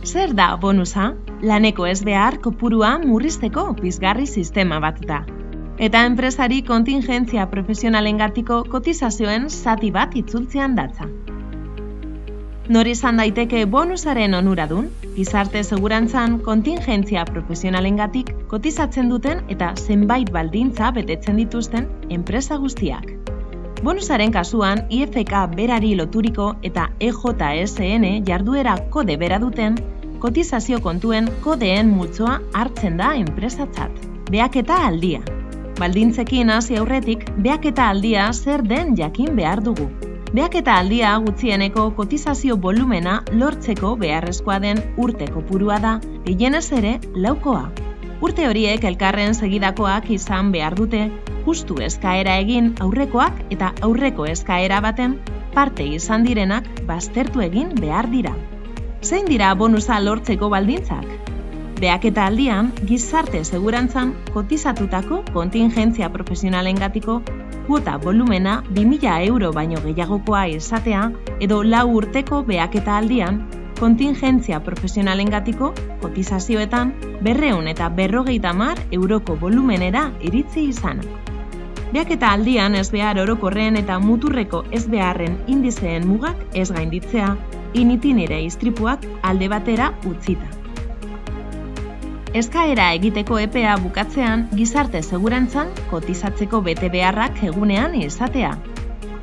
Zer da bonusa? Laneko ez behar kopurua murrizteko pizgarri sistema bat da. Eta enpresari kontingentzia profesionalengatiko kotizazioen zati bat itzultzean datza. Nor izan daiteke bonusaren onuradun, gizarte segurantzan kontingentzia profesionalengatik kotizatzen duten eta zenbait baldintza betetzen dituzten enpresa guztiak. Bonusaren kasuan IFK berari loturiko eta EJSN jarduera kode bera duten kotizazio kontuen kodeen multzoa hartzen da enpresatzat. Behaketa aldia. Baldintzekin hasi aurretik, behaketa aldia zer den jakin behar dugu. Behaketa aldia gutxieneko kotizazio volumena lortzeko beharrezkoa den urte kopurua da, gehienez ere laukoa. Urte horiek elkarren segidakoak izan behar dute, justu eskaera egin aurrekoak eta aurreko eskaera baten parte izan direnak baztertu egin behar dira. Zein dira bonusa lortzeko baldintzak? Behaketa aldian, gizarte segurantzan kotizatutako kontingentzia profesionalengatiko kuota volumena 2.000 euro baino gehiagokoa izatea edo 4 urteko behaketa aldian kontingentzia profesionalengatiko kotizazioetan 250 euroko volumenera iritzi izana. Behaketa aldian ezbehar orokorren eta muturreko ezbeharren indizeen mugak ez gainditzea, initinere istripuak alde batera utzita. Eskaera egiteko epea bukatzean gizarte segurantzan kotizatzeko bete beharrak egunean izatea.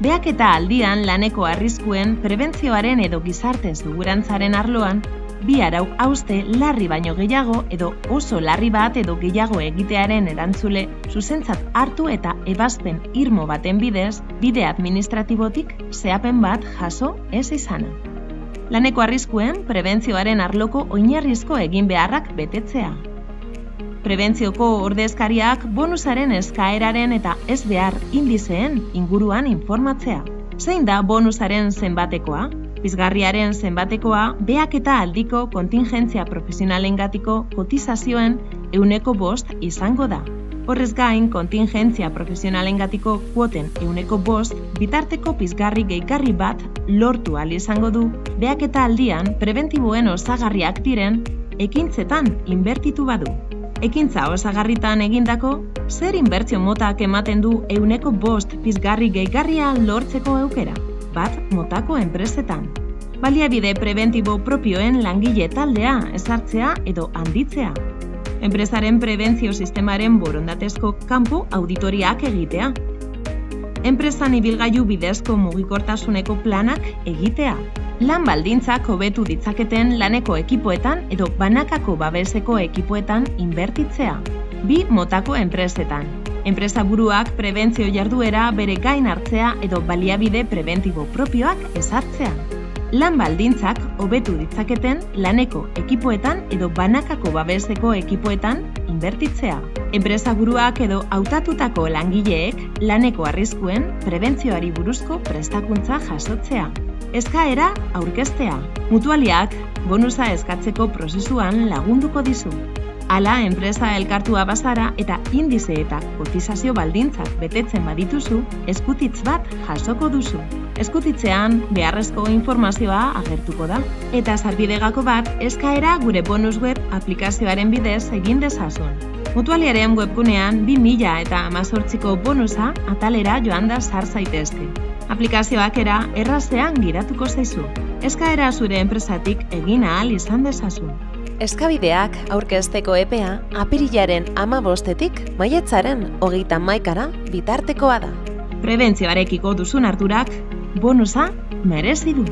Behaketa aldian laneko arriskuen prebentzioaren edo gizarte segurantzaren arloan, bi arau hauste larri baino gehiago edo oso larri bat edo gehiago egitearen erantzule zuzentzat hartu eta ebazpen irmo baten bidez, bide administratibotik zehapen bat jaso ez izana. Laneko arriskuen prebentzioaren arloko oinarrizko egin beharrak betetzea. Prebentzioko ordezkariak bonusaren eskaeraren eta ez behar indizeen inguruan informatzea. Zein da bonusaren zenbatekoa? Pizgarriaren zenbatekoa behaketa aldiko kontingentzia profesionalengatiko kotizazioen 5% izango da. Horrez gain, kontingentzia profesionalengatiko kuoten 5% bitarteko pizgarri gehigarri bat lortu ahal izango du, behaketa aldian prebentiboen osagarriak diren ekintzetan inbertitu badu. Ekintza osagarritan egindako, zer inbertsio motak ematen du 5% pizgarri gehigarria lortzeko aukera? Bat motako enpresetan. Baliabide prebentibo propioen langile taldea ezartzea edo handitzea. Enpresaren prebentzio sistemaren borondatezko kanpo auditoriak egitea. Enpresan ibilgailu bidezko mugikortasuneko planak egitea. Lan baldintzak hobetu ditzaketen laneko ekipoetan edo banakako babeseko ekipoetan inbertitzea. Bi motako enpresetan. Enpresaburuak prebentzio jarduera bere gain hartzea edo baliabide prebentibo propioak ezartzea. Lan baldintzak hobetu ditzaketen laneko ekipoetan edo banakako babeseko ekipoetan inbertitzea. Enpresaburuak edo hautatutako langileek laneko arriskuen prebentzioari buruzko prestakuntza jasotzea. Eskaera aurkeztea. Mutualiak bonusa eskatzeko prozesuan lagunduko dizu. Hala, enpresa elkartua bazara eta indize eta kotizazio baldintzak betetzen badituzu, eskutitz bat jasoko duzu. Eskutitzean beharrezko informazioa agertuko da. Eta sarbidegako bat eskaera gure bonus web aplikazioaren bidez egin dezazun. Mutualiaren webgunean 2018ko bonusa atalera joan da sar zaitezke. Aplikazioak errazean gidatuko zaizu. Eskaera zure enpresatik egin ahal izan dezazun. Eskabideak aurkezteko epea apirilaren 15etik maiatzaren 31 bitartekoa da. Prebentzioarekiko duzun ardurak bonusa merezi du.